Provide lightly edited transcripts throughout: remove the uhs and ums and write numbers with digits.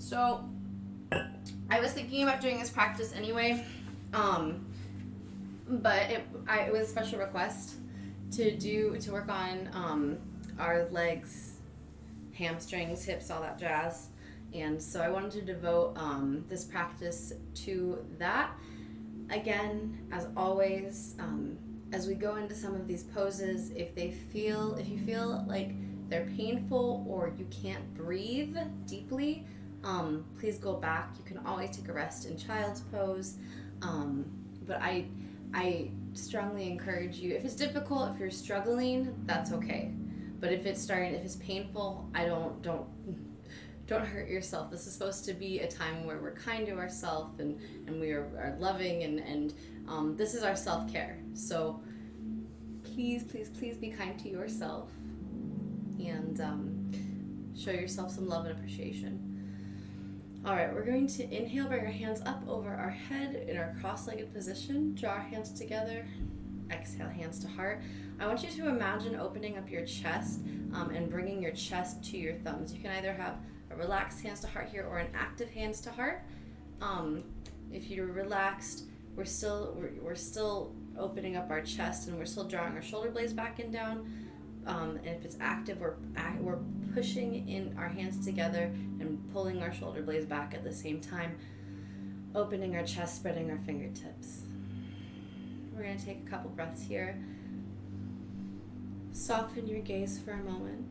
So I was thinking about doing this practice anyway, but it was a special request to work on our legs, hamstrings, hips, all that jazz. And so I wanted to devote this practice to that. Again, as always, as we go into some of these poses, if you feel like they're painful or you can't breathe deeply, please go back. You can always take a rest in child's pose. But I strongly encourage you, if it's difficult, if you're struggling, that's okay. But if it's painful, don't hurt yourself. This is supposed to be a time where we're kind to ourselves and we are loving and this is our self-care. So please be kind to yourself and show yourself some love and appreciation. All right, we're going to inhale, bring our hands up over our head in our cross-legged position. Draw our hands together. Exhale, hands to heart. I want you to imagine opening up your chest and bringing your chest to your thumbs. You can either have a relaxed hands to heart here or an active hands to heart. If you're relaxed, we're still opening up our chest and we're still drawing our shoulder blades back and down. And if it's active, we're pushing in our hands together and pulling our shoulder blades back at the same time, opening our chest, spreading our fingertips. We're going to take a couple breaths here. Soften your gaze for a moment.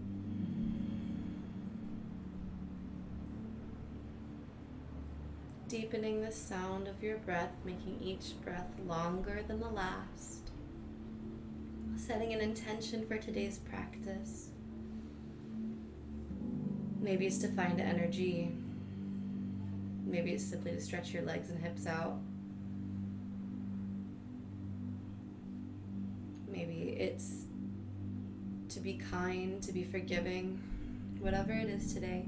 Deepening the sound of your breath, making each breath longer than the last. Setting an intention for today's practice. Maybe it's to find energy. Maybe it's simply to stretch your legs and hips out. Maybe it's to be kind, to be forgiving, whatever it is today.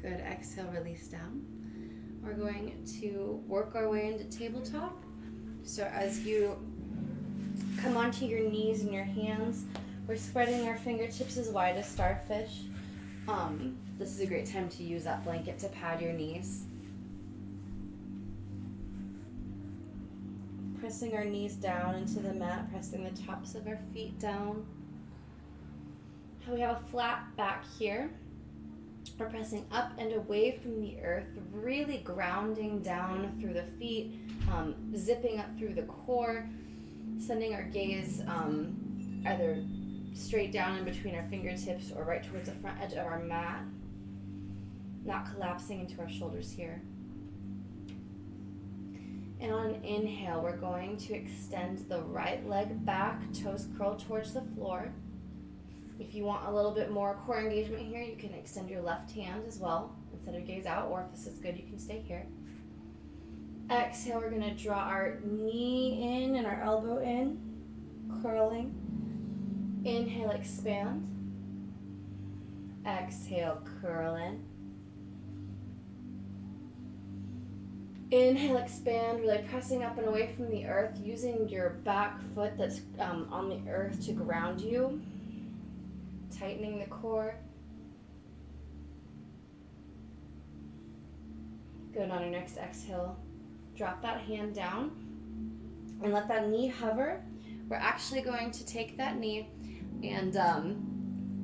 Good. Exhale, release down. We're going to work our way into tabletop. So as you come onto your knees and your hands, we're spreading our fingertips as wide as starfish. This is a great time to use that blanket to pad your knees. Pressing our knees down into the mat, pressing the tops of our feet down. We have a flat back here. We're pressing up and away from the earth, really grounding down through the feet, zipping up through the core, sending our gaze either straight down in between our fingertips or right towards the front edge of our mat, not collapsing into our shoulders here. And on an inhale, we're going to extend the right leg back, toes curled towards the floor. If you want a little bit more core engagement here, you can extend your left hand as well and send your gaze out, or if this is good, you can stay here. Exhale, we're going to draw our knee in and our elbow in, curling. Inhale, expand. Exhale, curl in. Inhale, expand, really pressing up and away from the earth, using your back foot that's on the earth to ground you. Tightening the core. Good. On your next exhale, drop that hand down and let that knee hover. We're actually going to take that knee and,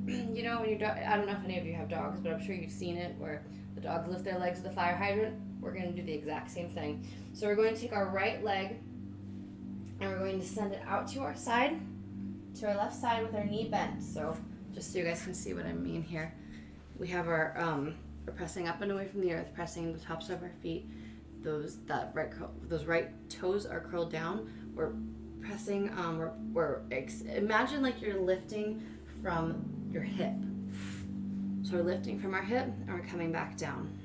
when your dog, I don't know if any of you have dogs, but I'm sure you've seen it where the dogs lift their legs to the fire hydrant. We're going to do the exact same thing. So we're going to take our right leg and we're going to send it out to our side, to our left side with our knee bent. So just so you guys can see what I mean here. We have our, we're pressing up and away from the earth, pressing the tops of our feet. Those right toes are curled down. We're pressing, imagine like you're lifting from your hip. So we're lifting from our hip and we're coming back down.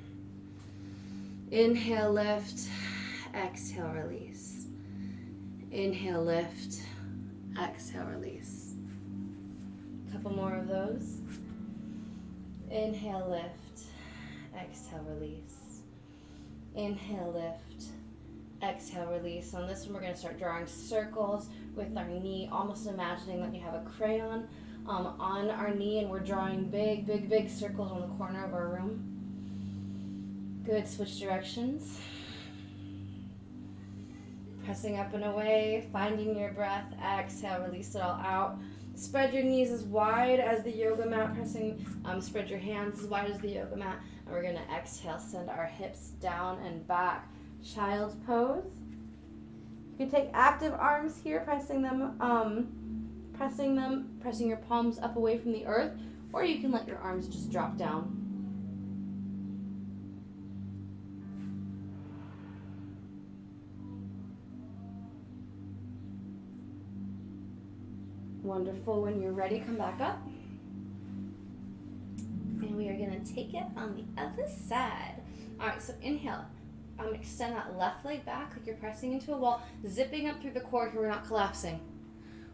Inhale, lift. Exhale, release. Inhale, lift. Exhale, release. Couple more of those. Inhale, lift. Exhale, release. Inhale, lift. Exhale, release. On this one, we're going to start drawing circles with our knee, almost imagining that you have a crayon on our knee, and we're drawing big, big, big circles on the corner of our room. Good. Switch directions. Pressing up and away, finding your breath. Exhale, release it all out. Spread your knees as wide as the yoga mat, spread your hands as wide as the yoga mat, and we're gonna exhale, send our hips down and back. Child's pose. You can take active arms here, pressing your palms up away from the earth, or you can let your arms just drop down. Wonderful. When you're ready, come back up. And we are going to take it on the other side. All right, so inhale. Extend that left leg back like you're pressing into a wall, zipping up through the core here. We're not collapsing.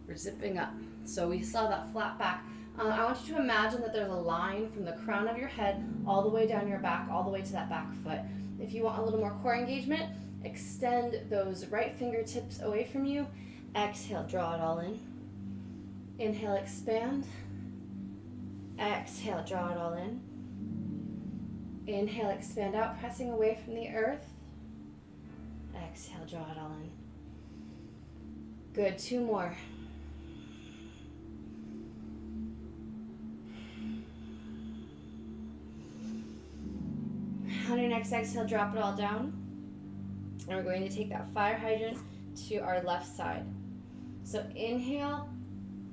We're zipping up. So we still have that flat back. I want you to imagine that there's a line from the crown of your head all the way down your back, all the way to that back foot. If you want a little more core engagement, extend those right fingertips away from you. Exhale, draw it all in. Inhale, expand. Exhale, draw it all in. Inhale, expand out, pressing away from the earth. Exhale, draw it all in. Good, 2 more. On your next exhale, drop it all down. And we're going to take that fire hydrant to our left side. So inhale,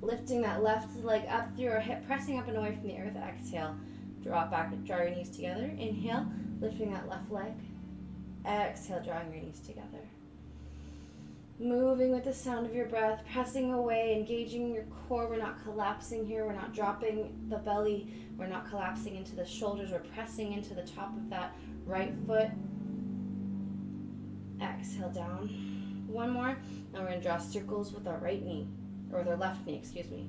lifting that left leg up through our hip, pressing up and away from the earth. Exhale, draw it back, draw your knees together. Inhale, lifting that left leg. Exhale, drawing your knees together. Moving with the sound of your breath, pressing away, engaging your core. We're not collapsing here. We're not dropping the belly. We're not collapsing into the shoulders. We're pressing into the top of that right foot. Exhale, down. 1 more. And we're going to draw circles with our right knee, or with our left knee, excuse me.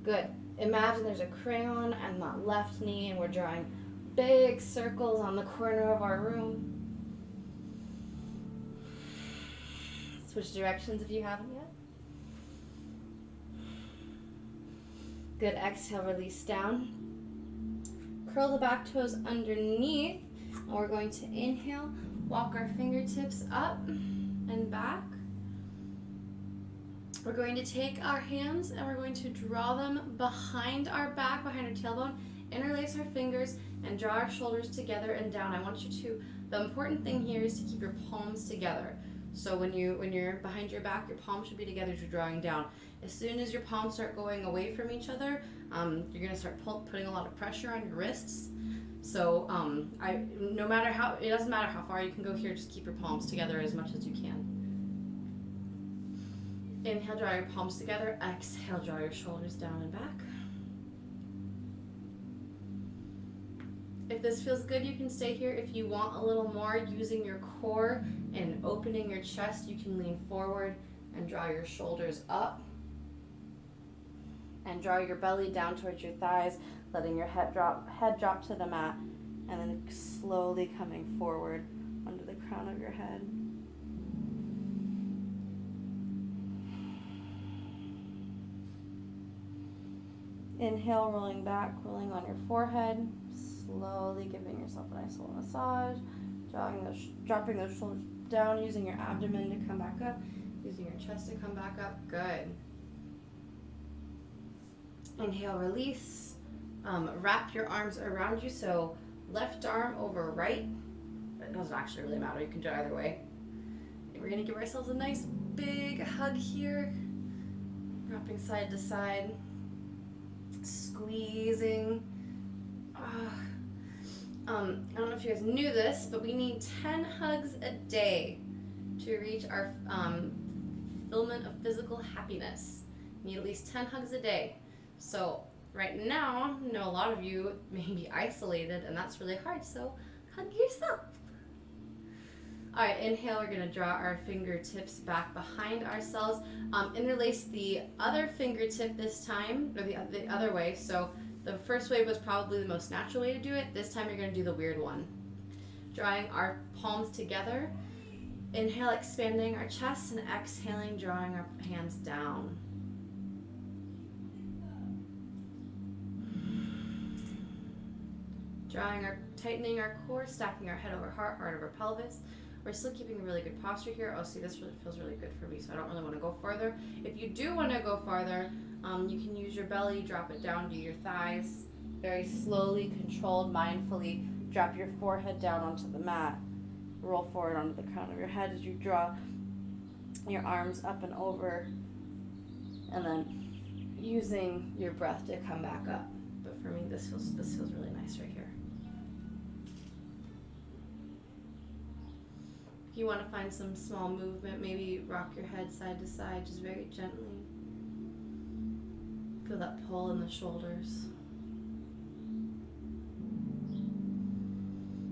Good. Imagine there's a crayon on that left knee, and we're drawing big circles on the corner of our room. Switch directions if you haven't yet. Good. Exhale, release down. Curl the back toes underneath, and we're going to inhale, walk our fingertips up and back. We're going to take our hands and we're going to draw them behind our back, behind our tailbone, interlace our fingers, and draw our shoulders together and down. I want you to, the important thing here is to keep your palms together. So when you're behind your back, your palms should be together as you're drawing down. As soon as your palms start going away from each other, you're going to start putting a lot of pressure on your wrists. So it doesn't matter how far you can go here, just keep your palms together as much as you can. Inhale, draw your palms together. Exhale, draw your shoulders down and back. If this feels good, you can stay here. If you want a little more, using your core and opening your chest, you can lean forward and draw your shoulders up. And draw your belly down towards your thighs, letting your head drop to the mat, and then slowly coming forward under the crown of your head. Inhale, rolling back, rolling on your forehead, slowly giving yourself a nice little massage, dropping those shoulders down, using your abdomen to come back up, using your chest to come back up. Good. Inhale, release. Wrap your arms around you, so left arm over right. It doesn't actually really matter, you can do it either way. And we're going to give ourselves a nice big hug here, wrapping side to side. Squeezing. I don't know if you guys knew this, but we need 10 hugs a day to reach our fulfillment of physical happiness. We need at least 10 hugs a day. So right now, I know a lot of you may be isolated, and that's really hard, so hug yourself. All right, inhale, we're gonna draw our fingertips back behind ourselves. Interlace the other fingertip this time, or the other way. So the first way was probably the most natural way to do it. This time you're gonna do the weird one. Drawing our palms together, Inhale, expanding our chest, and exhaling, drawing our hands down. Tightening our core, stacking our head over heart, heart over pelvis. We're still keeping a really good posture here. Oh, see, this really feels really good for me, so I don't really want to go farther. If you do want to go farther, you can use your belly, drop it down to your thighs. Very slowly, controlled, mindfully, drop your forehead down onto the mat. Roll forward onto the crown of your head as you draw your arms up and over, and then using your breath to come back up. But for me, this feels really nice right here. If you want to find some small movement, maybe rock your head side to side, just very gently. Feel that pull in the shoulders.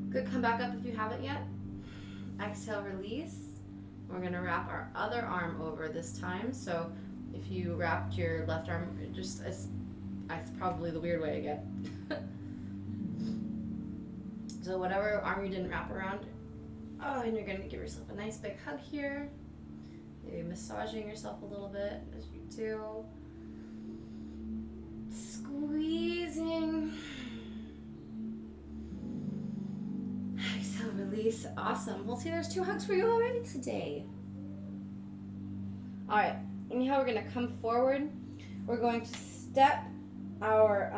Good, come back up if you haven't yet. Exhale, release. We're gonna wrap our other arm over this time. So if you wrapped your left arm, that's probably the weird way again. So whatever arm you didn't wrap around, and you're gonna give yourself a nice big hug here. Maybe massaging yourself a little bit as you do. Squeezing. Exhale, release. Awesome. Well, see, there's 2 hugs for you already today. All right. Anyhow, we're gonna come forward. We're going to step our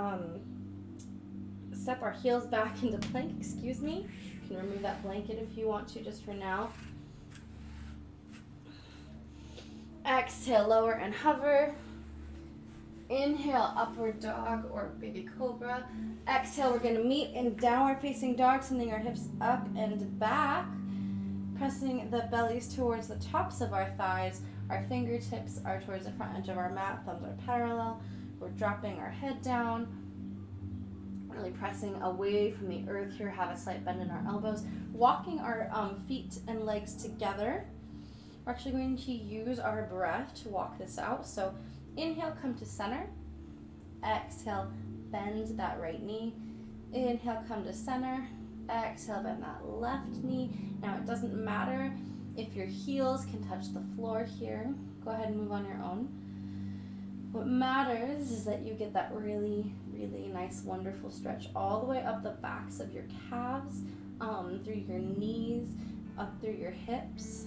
heels back into plank. Excuse me. You can remove that blanket if you want to, just for now. Exhale, lower and hover. Inhale, upward dog or baby cobra. Exhale, we're going to meet in downward facing dog, sending our hips up and back, pressing the bellies towards the tops of our thighs. Our fingertips are towards the front edge of our mat, thumbs are parallel. We're dropping our head down, really pressing away from the earth here. Have a slight bend in our elbows. Walking our feet and legs together. We're actually going to use our breath to walk this out. So inhale, come to center. Exhale, bend that right knee. Inhale, come to center. Exhale, bend that left knee. Now it doesn't matter if your heels can touch the floor here. Go ahead and move on your own. What matters is that you get that really, really nice, wonderful stretch all the way up the backs of your calves, through your knees, up through your hips.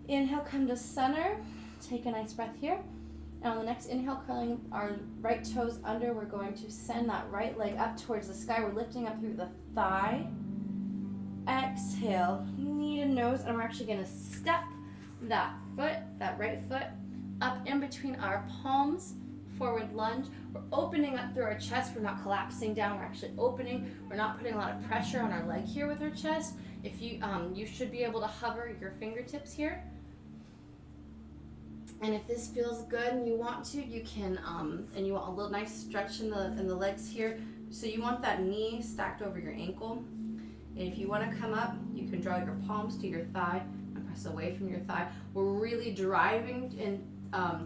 Inhale, come to center. Take a nice breath here. And on the next inhale, curling our right toes under, we're going to send that right leg up towards the sky. We're lifting up through the thigh. Exhale, knee to nose, and we're actually going to step that foot, that right foot, up in between our palms, forward lunge. We're opening up through our chest. We're not collapsing down. We're actually opening. We're not putting a lot of pressure on our leg here with our chest. If you, you should be able to hover your fingertips here. And if this feels good and you want to, you can, and you want a little nice stretch in the legs here. So you want that knee stacked over your ankle. And if you want to come up, you can draw your palms to your thigh and press away from your thigh. We're really driving in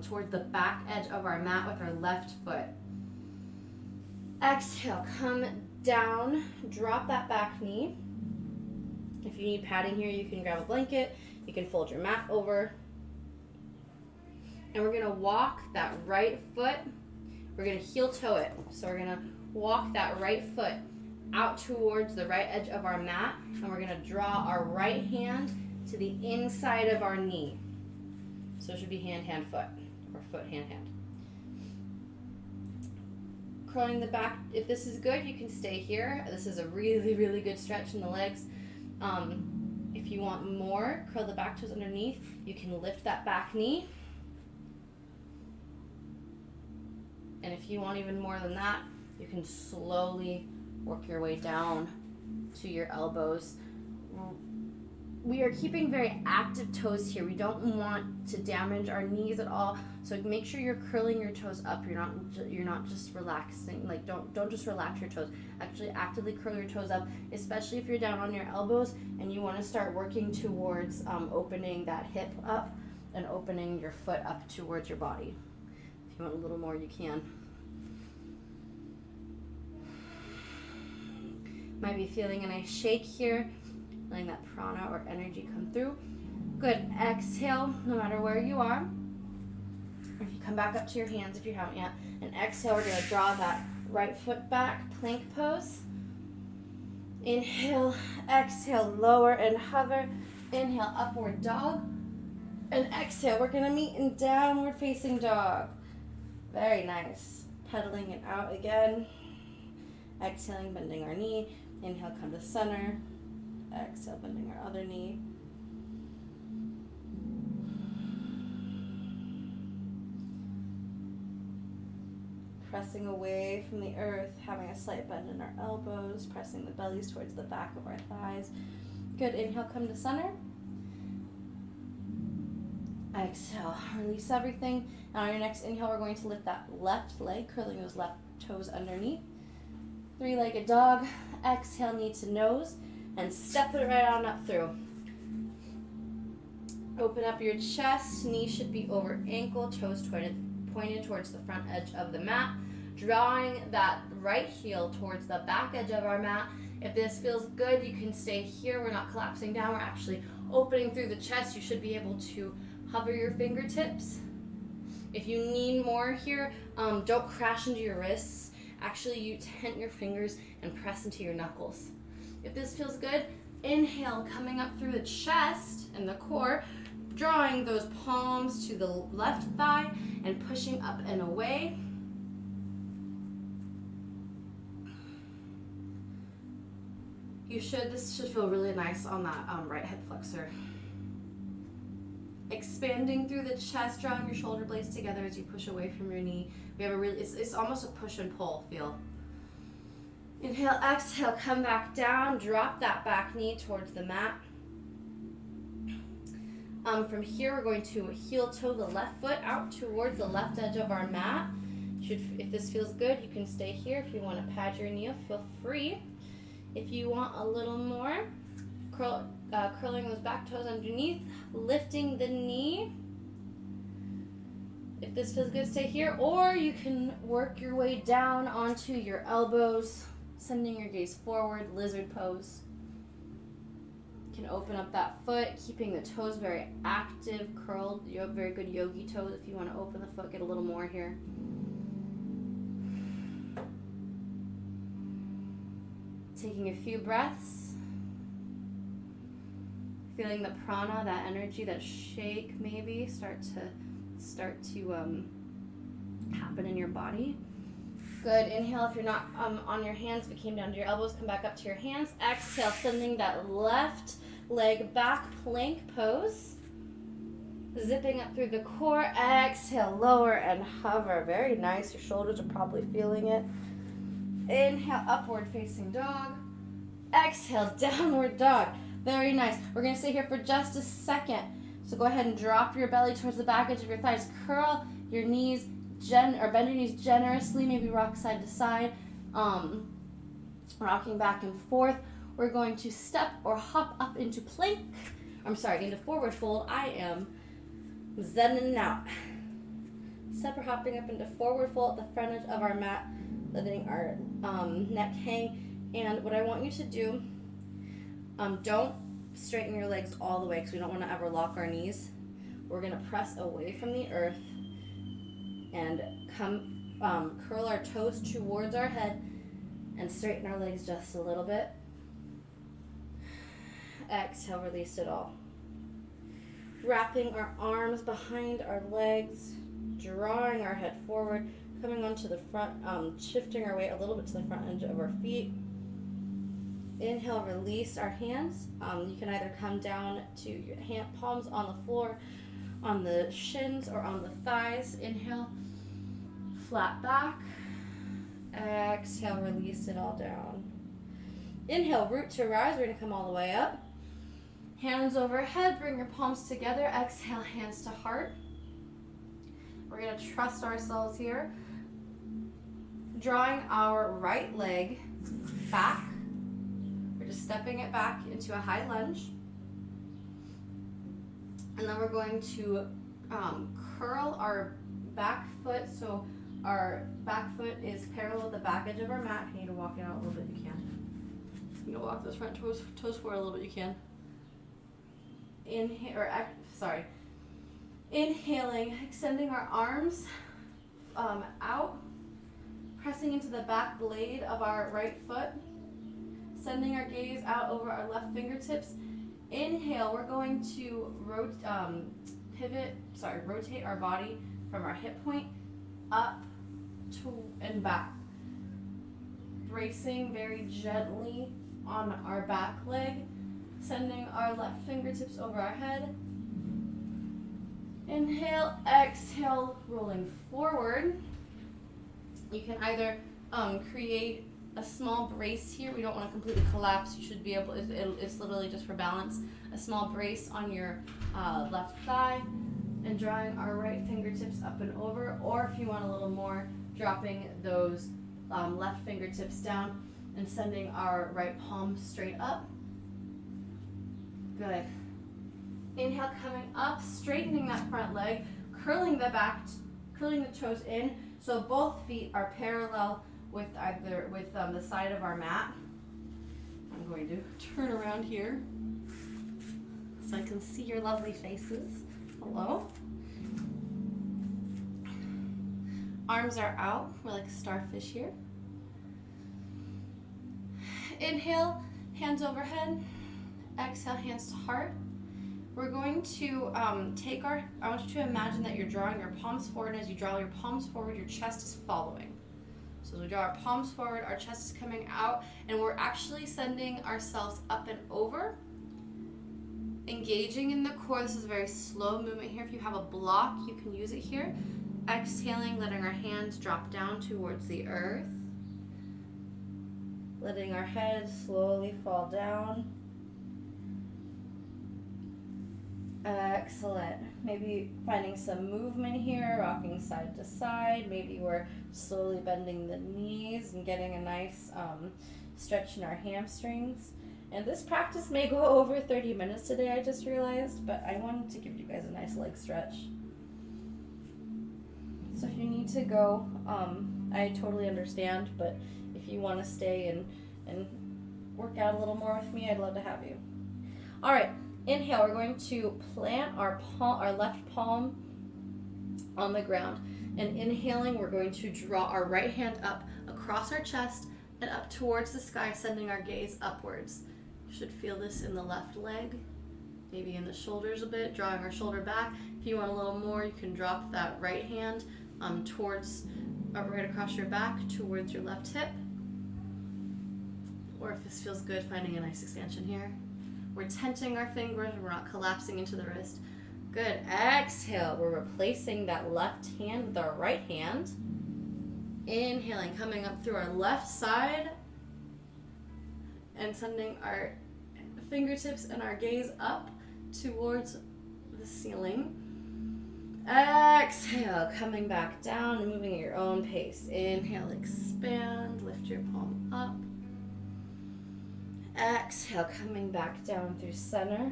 toward the back edge of our mat with our left foot. Exhale, come down, drop that back knee. If you need padding here, you can grab a blanket. You can fold your mat over. And we're going to walk that right foot. We're going to heel toe it. So we're going to walk that right foot out towards the right edge of our mat. And we're going to draw our right hand to the inside of our knee. So it should be hand, hand, foot. Or foot, hand, hand. Curling the back. If this is good, you can stay here. This is a really, really good stretch in the legs. If you want more, curl the back toes underneath. You can lift that back knee. And if you want even more than that, you can slowly work your way down to your elbows. We are keeping very active toes here. We don't want to damage our knees at all. So make sure you're curling your toes up. You're not just relaxing. Like don't just relax your toes. Actually actively curl your toes up, especially if you're down on your elbows and you want to start working towards opening that hip up and opening your foot up towards your body. If you want a little more, you can. Might be feeling a nice shake here. letting that prana or energy come through. Good. Exhale, no matter where you are. If you come back up to your hands if you haven't yet. And exhale, we're going to draw that right foot back, plank pose. Inhale, exhale, lower and hover. Inhale, upward dog. And exhale, we're going to meet in downward facing dog. Very nice. Pedaling it out again. Exhaling, bending our knee. Inhale, come to center. Exhale, bending our other knee. Pressing away from the earth, having a slight bend in our elbows, pressing the bellies towards the back of our thighs. Good. Inhale, come to center. Exhale, release everything. Now on your next inhale, we're going to lift that left leg, curling those left toes underneath. Three-legged dog. Exhale, knee to nose, and step it right on up through. Open up your chest. Knee should be over ankle, toes pointed towards the front edge of the mat. Drawing that right heel towards the back edge of our mat. If this feels good, you can stay here. We're not collapsing down. We're actually opening through the chest. You should be able to hover your fingertips. If you need more here, don't crash into your wrists. Actually, you tent your fingers and press into your knuckles. If this feels good, inhale, coming up through the chest and the core, drawing those palms to the left thigh and pushing up and away. This should feel really nice on that right hip flexor. Expanding through the chest, drawing your shoulder blades together as you push away from your knee. We have a really, it's almost a push and pull feel. Inhale, exhale, come back down, drop that back knee towards the mat. From here, we're going to heel toe the left foot out towards the left edge of our mat. If this feels good, you can stay here. If you want to pad your knee, feel free. If you want a little more, curling those back toes underneath, lifting the knee. If this feels good, stay here. Or you can work your way down onto your elbows, sending your gaze forward, lizard pose. You can open up that foot, keeping the toes very active, curled. You have very good yogi toes. If you want to open the foot, get a little more here. Taking a few breaths. Feeling the prana, that energy, that shake maybe start to happen in your body. Good. Inhale if you're not on your hands. If you came down to your elbows, come back up to your hands. Exhale, sending that left leg back, plank pose. Zipping up through the core. Exhale, lower and hover. Very nice. Your shoulders are probably feeling it. Inhale, upward facing dog. Exhale, downward dog. Very nice. We're going to stay here for just a second. So go ahead and drop your belly towards the back edge of your thighs. Curl your knees, bend your knees generously. Maybe rock side to side. Rocking back and forth. We're going to step or hop up into plank. Into forward fold. I am zenning out. Step or hopping up into forward fold at the front edge of our mat, letting our neck hang. And what I want you to do, don't straighten your legs all the way because we don't want to ever lock our knees. We're going to press away from the earth and curl our toes towards our head and straighten our legs just a little bit. Exhale, release it all. Wrapping our arms behind our legs, drawing our head forward, coming onto the front, shifting our weight a little bit to the front edge of our feet. Inhale, release our hands. You can either come down to your palms on the floor, on the shins, or on the thighs. Inhale, flat back. Exhale, release it all down. Inhale, root to rise. We're going to come all the way up. Hands overhead, bring your palms together. Exhale, hands to heart. We're going to trust ourselves here. Drawing our right leg back. We're just stepping it back into a high lunge. And then we're going to curl our back foot. So our back foot is parallel with the back edge of our mat. If you need to walk it out a little bit, you can. If you want to walk those front toes forward a little bit, you can. Inhaling, extending our arms out, pressing into the back blade of our right foot, sending our gaze out over our left fingertips. Inhale, we're going to rotate our body from our hip point up to and back. Bracing very gently on our back leg, sending our left fingertips over our head. Inhale, exhale, rolling forward. You can either create a small brace here. We don't want to completely collapse. You should be able, it's literally just for balance. A small brace on your left thigh and drawing our right fingertips up and over. Or if you want a little more, dropping those left fingertips down and sending our right palm straight up. Good. Inhale, coming up, straightening that front leg, curling the toes in, so both feet are parallel with the side of our mat. I'm going to turn around here so I can see your lovely faces. Hello. Arms are out. We're like a starfish here. Inhale, hands overhead. Exhale, hands to heart. We're going to I want you to imagine that you're drawing your palms forward, and as you draw your palms forward, your chest is following. So as we draw our palms forward, our chest is coming out, and we're actually sending ourselves up and over, engaging in the core. This is a very slow movement here. If you have a block, you can use it here. Exhaling, letting our hands drop down towards the earth. Letting our head slowly fall down. Excellent. Maybe finding some movement here, rocking side to side. Maybe we're slowly bending the knees and getting a nice stretch in our hamstrings. And this practice may go over 30 minutes today, I just realized, but I wanted to give you guys a nice leg stretch. So if you need to go, I totally understand, but if you want to stay and work out a little more with me, I'd love to have you. All right. Inhale, we're going to plant our left palm on the ground. And inhaling, we're going to draw our right hand up across our chest and up towards the sky, sending our gaze upwards. You should feel this in the left leg, maybe in the shoulders a bit, drawing our shoulder back. If you want a little more, you can drop that right hand towards, right across your back, towards your left hip. Or if this feels good, finding a nice expansion here. We're tenting our fingers, we're not collapsing into the wrist. Good. Exhale, we're replacing that left hand with our right hand. Inhaling, coming up through our left side and sending our fingertips and our gaze up towards the ceiling. Exhale, coming back down and moving at your own pace. Inhale, expand, lift your palm up. Exhale, coming back down through center.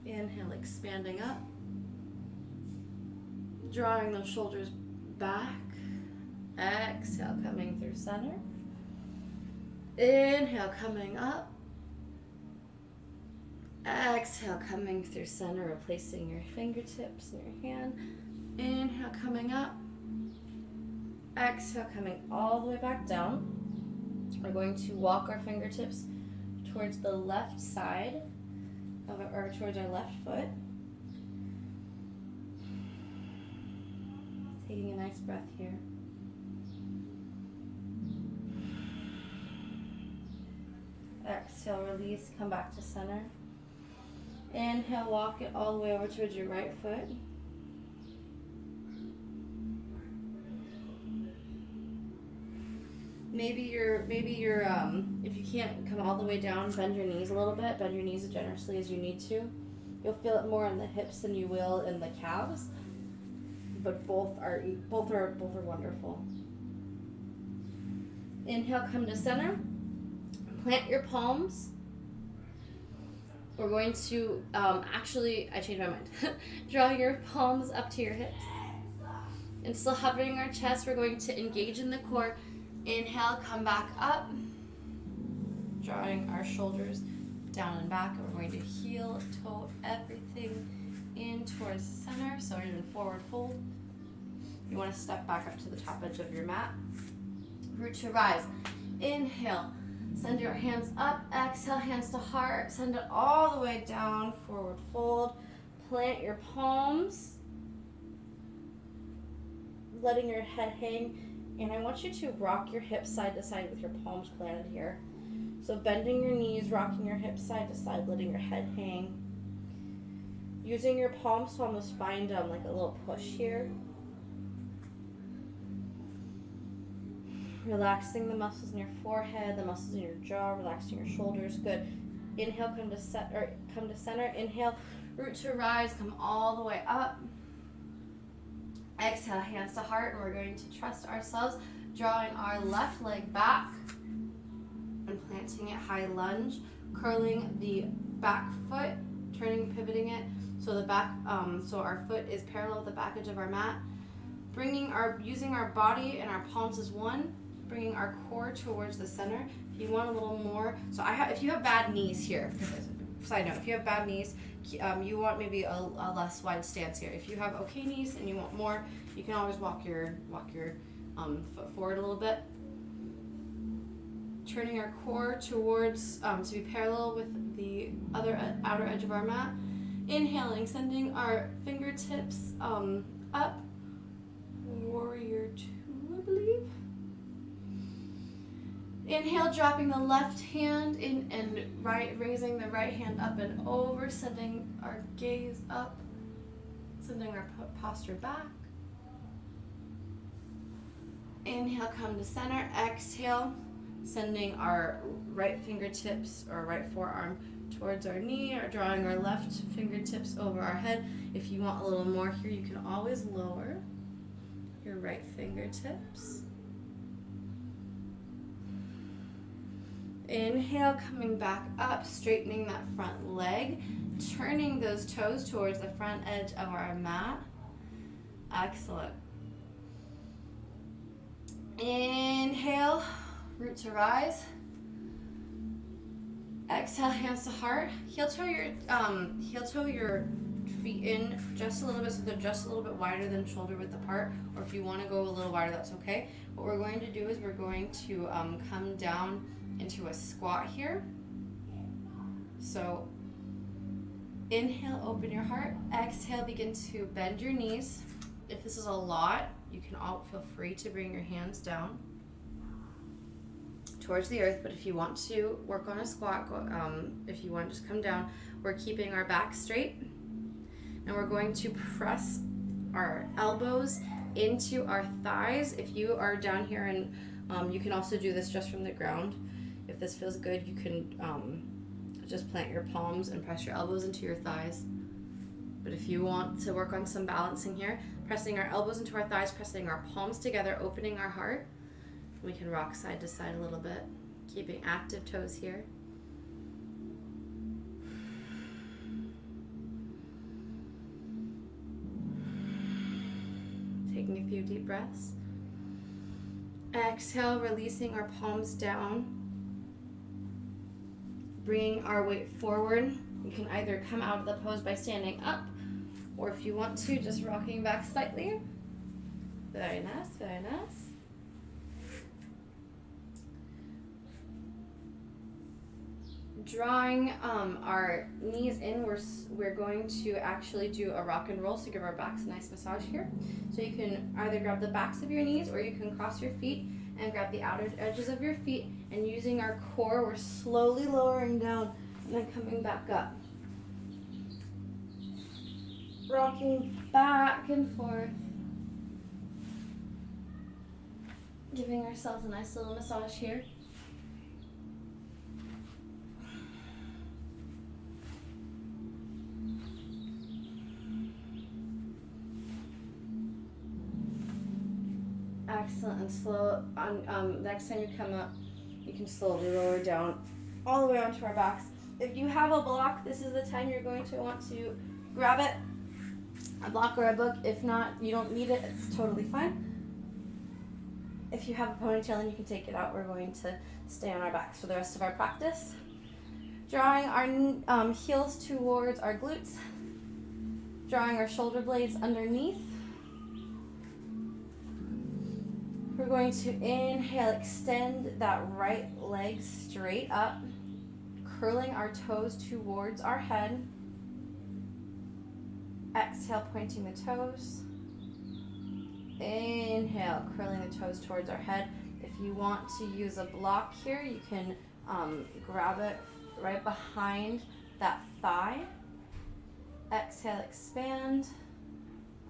Inhale, expanding up. Drawing those shoulders back. Exhale, coming through center. Inhale, coming up. Exhale, coming through center, replacing your fingertips and your hand. Inhale, coming up. Exhale, coming all the way back down. We're going to walk our fingertips towards the left side, or towards our left foot. Taking a nice breath here. Exhale, release, come back to center. Inhale, walk it all the way over towards your right foot. Maybe you're, if you can't come all the way down, bend your knees a little bit. Bend your knees as generously as you need to. You'll feel it more in the hips than you will in the calves, but both are wonderful. Inhale, come to center. Plant your palms. We're going to, actually, I changed my mind. Draw your palms up to your hips. And still hovering our chest, we're going to engage in the core. Inhale, come back up. drawing our shoulders down and back. And we're going to heel toe everything in towards the center. So we're doing forward fold. You want to step back up to the top edge of your mat. Root to rise. Inhale. Send your hands up. Exhale, hands to heart. Send it all the way down. Forward fold. Plant your palms. Letting your head hang. And I want you to rock your hips side to side with your palms planted here. So bending your knees, rocking your hips side to side, letting your head hang. Using your palms to almost find like a little push here. Relaxing the muscles in your forehead, the muscles in your jaw, relaxing your shoulders. Good. Inhale, come to center. Inhale, root to rise, come all the way up. Exhale, hands to heart, and we're going to trust ourselves, drawing our left leg back and planting it high lunge, curling the back foot, pivoting it so the back, so our foot is parallel with the back edge of our mat. Using our body and our palms as one, bringing our core towards the center. If you want a little more, if you have bad knees here, side note, if you have bad knees, you want maybe a less wide stance here. If you have okay knees and you want more, you can always walk your foot forward a little bit. Turning our core towards, to be parallel with the outer edge of our mat. Inhaling, sending our fingertips up. Warrior 2, I believe. Inhale, dropping the left hand in and raising the right hand up and over, sending our gaze up, sending our posture back. Inhale, come to center. Exhale, sending our right fingertips or right forearm towards our knee, or drawing our left fingertips over our head. If you want a little more here, you can always lower your right fingertips. Inhale, coming back up, straightening that front leg, turning those toes towards the front edge of our mat. Excellent. Inhale, root to rise. Exhale, hands to heart. Heel toe your feet in just a little bit, so they're just a little bit wider than shoulder width apart. Or if you want to go a little wider, that's okay. What we're going to do is we're going to come down into a squat here. So inhale, open your heart. Exhale, begin to bend your knees. If this is a lot, you can all feel free to bring your hands down towards the earth, but if you want to work on a squat, if you want to just come down, we're keeping our back straight, and we're going to press our elbows into our thighs. If you are down here, and you can also do this just from the ground. If this feels good, you can just plant your palms and press your elbows into your thighs. But if you want to work on some balancing here, pressing our elbows into our thighs, pressing our palms together, opening our heart. We can rock side to side a little bit, keeping active toes here. Taking a few deep breaths. Exhale, releasing our palms down. Bringing our weight forward. You can either come out of the pose by standing up, or if you want to, just rocking back slightly. Very nice, very nice. Drawing our knees in, we're going to actually do a rock and roll, so give our backs a nice massage here. So you can either grab the backs of your knees, or you can cross your feet and grab the outer edges of your feet, and using our core, we're slowly lowering down and then coming back up. Rocking back and forth. Giving ourselves a nice little massage here. Excellent. And slow on next time you come up, you can slowly lower down all the way onto our backs. If you have a block, this is the time you're going to want to grab it, a block or a book. If not, you don't need it, it's totally fine. If you have a ponytail, then you can take it out. We're going to stay on our backs for the rest of our practice. Drawing our heels towards our glutes. Drawing our shoulder blades underneath. We're going to inhale, extend that right leg straight up, curling our toes towards our head. Exhale, pointing the toes. Inhale, curling the toes towards our head. If you want to use a block here, you can grab it right behind that thigh. Exhale, expand,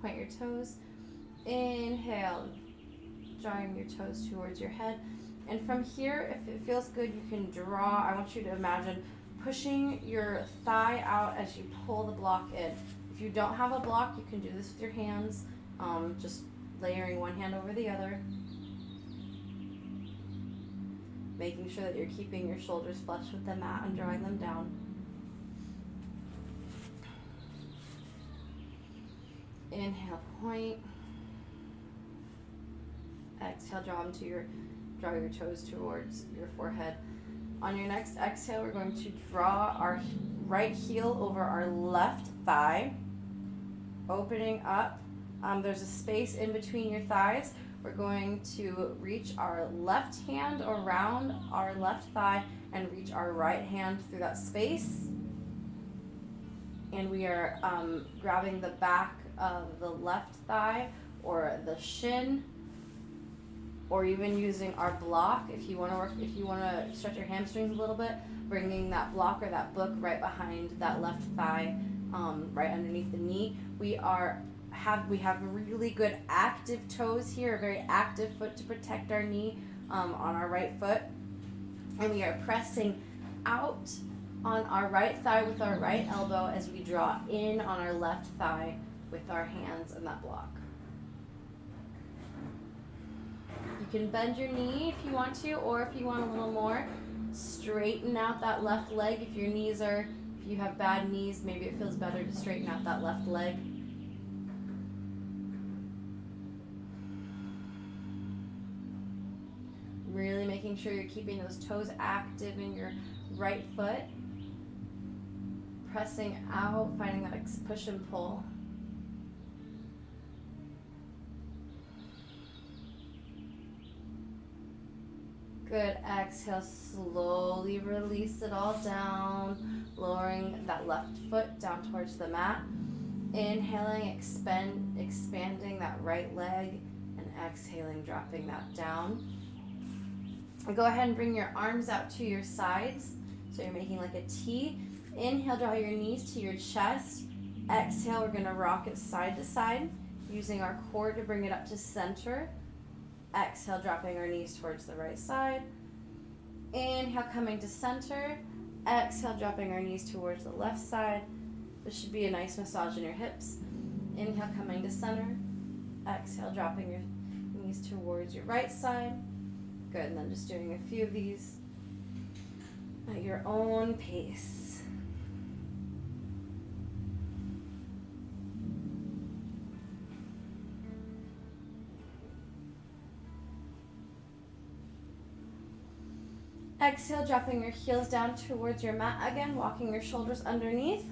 point your toes. Inhale, drawing your toes towards your head. And from here, if it feels good, you can draw. I want you to imagine pushing your thigh out as you pull the block in. If you don't have a block, you can do this with your hands, just layering one hand over the other. Making sure that you're keeping your shoulders flush with the mat and drawing them down. Inhale, point. Exhale, draw your toes towards your forehead. On your next exhale, we're going to draw our right heel over our left thigh, opening up. There's a space in between your thighs. We're going to reach our left hand around our left thigh and reach our right hand through that space. And we are grabbing the back of the left thigh or the shin, or even using our block. If you want to stretch your hamstrings a little bit, bringing that block or that book right behind that left thigh, right underneath the knee. We have really good active toes here, a very active foot to protect our knee on our right foot. And we are pressing out on our right thigh with our right elbow as we draw in on our left thigh with our hands and that block. You can bend your knee if you want to, or if you want a little more, straighten out that left leg. If you have bad knees, maybe it feels better to straighten out that left leg. Really making sure you're keeping those toes active in your right foot. Pressing out, finding that push and pull. Good. Exhale, slowly release it all down, lowering that left foot down towards the mat. Inhaling, expanding that right leg, and exhaling, dropping that down. And go ahead and bring your arms out to your sides, so you're making like a T. Inhale, draw your knees to your chest. Exhale, we're going to rock it side to side, using our core to bring it up to center. Exhale, dropping our knees towards the right side. Inhale, coming to center. Exhale, dropping our knees towards the left side. This should be a nice massage in your hips. Inhale, coming to center. Exhale, dropping your knees towards your right side. Good, and then just doing a few of these at your own pace. Exhale, dropping your heels down towards your mat again, walking your shoulders underneath.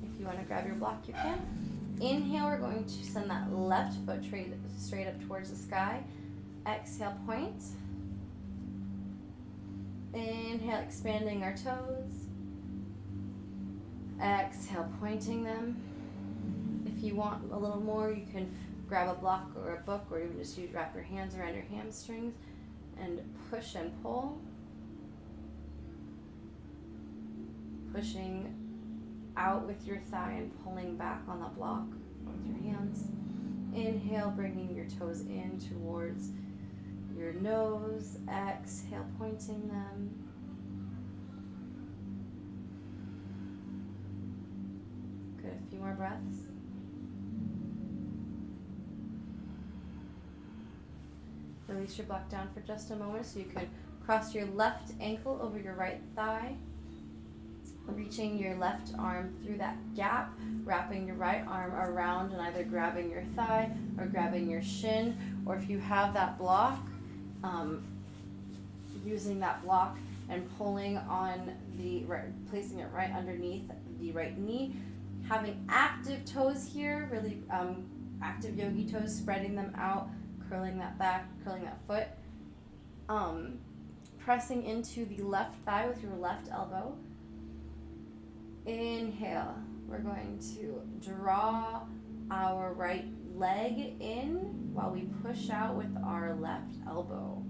If you want to grab your block, you can. Inhale, we're going to send that left foot straight up towards the sky. Exhale, point. Inhale, expanding our toes. Exhale, pointing them. If you want a little more, you can grab a block or a book, or even just wrap your hands around your hamstrings and push and pull. Pushing out with your thigh and pulling back on the block with your hands. Inhale, bringing your toes in towards your nose. Exhale, pointing them. Good, a few more breaths. Release your block down for just a moment so you can cross your left ankle over your right thigh. reaching your left arm through that gap, wrapping your right arm around and either grabbing your thigh or grabbing your shin, or if you have that block, using that block and pulling on the right, placing it right underneath the right knee, having active toes here, really active yogi toes, spreading them out, curling that back, curling that foot, pressing into the left thigh with your left elbow. Inhale. We're going to draw our right leg in while we push out with our left elbow.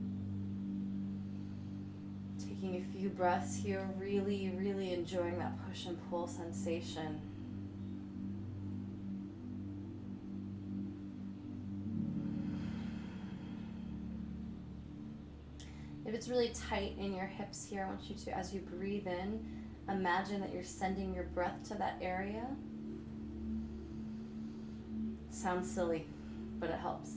Taking a few breaths here, really, really enjoying that push and pull sensation. If it's really tight in your hips here, I want you to, as you breathe in, imagine that you're sending your breath to that area. Sounds silly, but it helps.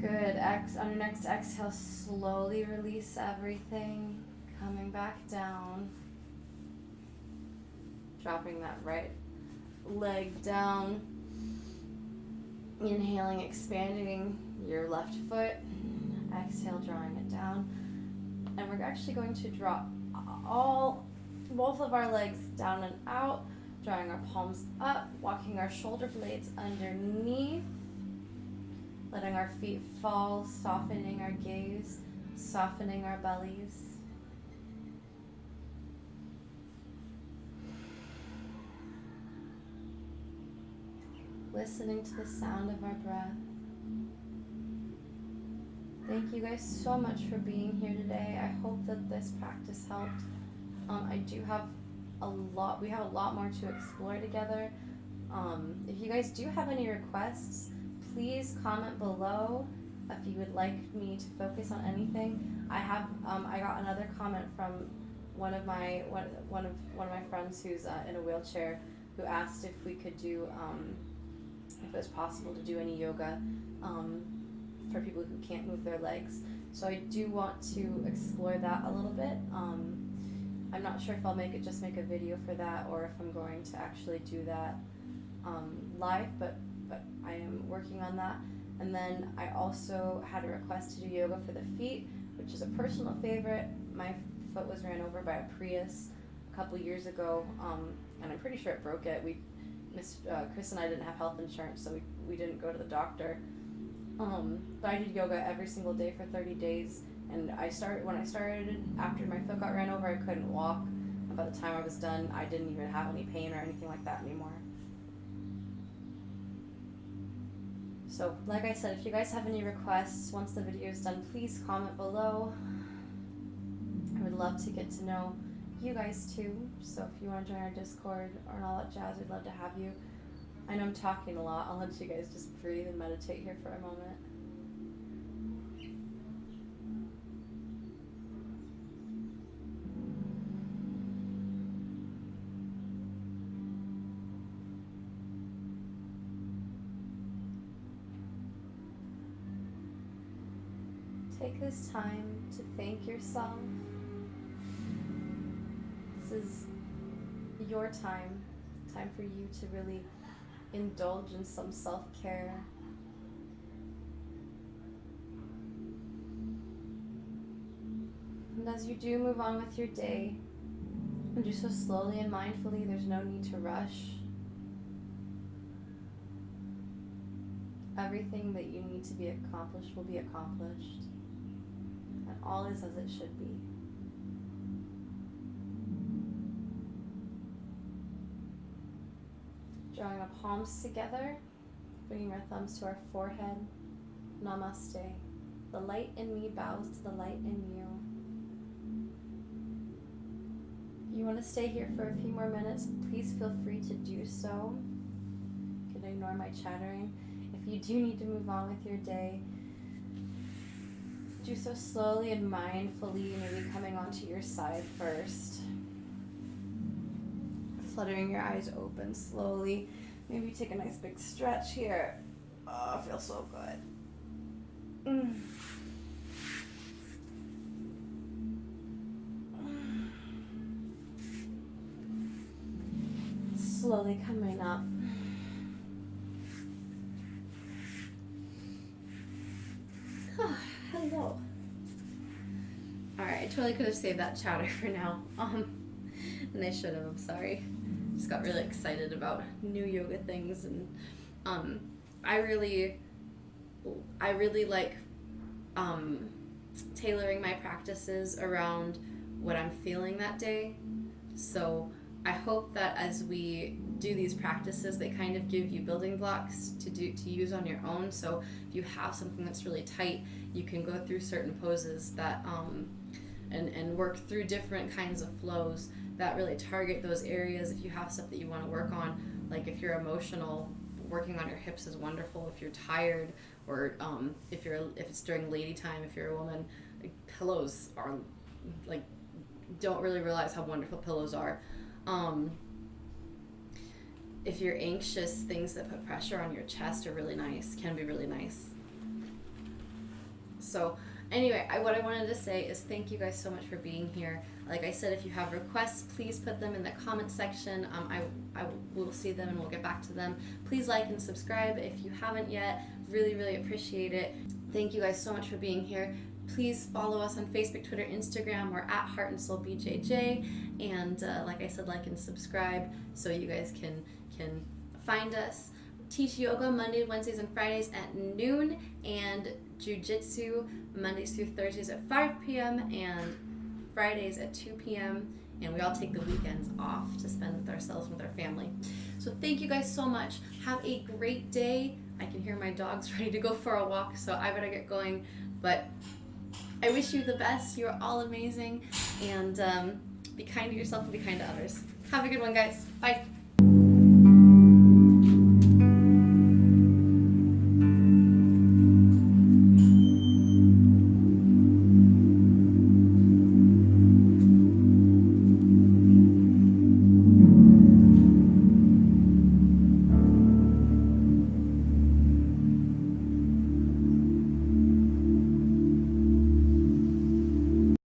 Good. On your next exhale, slowly release everything, coming back down. Dropping that right leg down. Inhaling, expanding your left foot. Exhale, drawing it down. And we're actually going to drop both of our legs down and out, drawing our palms up, walking our shoulder blades underneath, letting our feet fall, softening our gaze, softening our bellies. Listening to the sound of our breath. Thank you guys so much for being here today. I hope that this practice helped. We have a lot more to explore together. If you guys do have any requests, please comment below if you would like me to focus on anything. I got another comment from one of my friends who's in a wheelchair, who asked if we could do if it was possible to do any yoga for people who can't move their legs. So I do want to explore that a little bit. I'm not sure if I'll make a video for that, or if I'm going to actually do that live, but I am working on that. And then I also had a request to do yoga for the feet, which is a personal favorite. My foot was ran over by a Prius a couple years ago, and I'm pretty sure it broke it. Chris and I didn't have health insurance, so we didn't go to the doctor. But I did yoga every single day for 30 days, and when I started, after my foot got ran over, I couldn't walk. And by the time I was done, I didn't even have any pain or anything like that anymore. So, like I said, if you guys have any requests, once the video is done, please comment below. I would love to get to know you guys too. So if you want to join our Discord or all that jazz, we'd love to have you. I know I'm talking a lot. I'll let you guys just breathe and meditate here for a moment. Take this time to thank yourself. This is your time for you to really indulge in some self-care. And as you do move on with your day, and do so slowly and mindfully, there's no need to rush. Everything that you need to be accomplished will be accomplished. And all is as it should be. Drawing our palms together, bringing our thumbs to our forehead. Namaste. The light in me bows to the light in you. If you want to stay here for a few more minutes, please feel free to do so. You can ignore my chattering. If you do need to move on with your day, do so slowly and mindfully, maybe coming onto your side first. fluttering your eyes open slowly. Maybe take a nice big stretch here. Oh, it feels so good. Slowly coming up. Hello. Alright, I totally could have saved that chatter for now. And I should have, I'm sorry. Just got really excited about new yoga things, and I really like tailoring my practices around what I'm feeling that day. So I hope that as we do these practices, they kind of give you building blocks to use on your own. So if you have something that's really tight, you can go through certain poses that and work through different kinds of flows that really target those areas. If you have stuff that you want to work on, like if you're emotional, working on your hips is wonderful. If you're tired, or if it's during lady time, if you're a woman, like, pillows are like, don't really realize how wonderful pillows are. If you're anxious, things that put pressure on your chest are really nice, can be really nice. So anyway, what I wanted to say is thank you guys so much for being here. Like I said, if you have requests, please put them in the comment section. I will see them and we'll get back to them. Please like and subscribe if you haven't yet. Really, really appreciate it. Thank you guys so much for being here. Please follow us on Facebook, Twitter, Instagram. We're at Heart and Soul BJJ. And like I said, like and subscribe so you guys can find us. Teach yoga Monday, Wednesdays, and Fridays at noon, and jiu-jitsu Mondays through Thursdays at 5 p.m. and Fridays at 2 p.m. And we all take the weekends off to spend with ourselves and with our family. So thank you guys so much. Have a great day. I can hear my dogs ready to go for a walk, so I better get going. But I wish you the best. You're all amazing. And be kind to yourself and be kind to others. Have a good one, guys. Bye.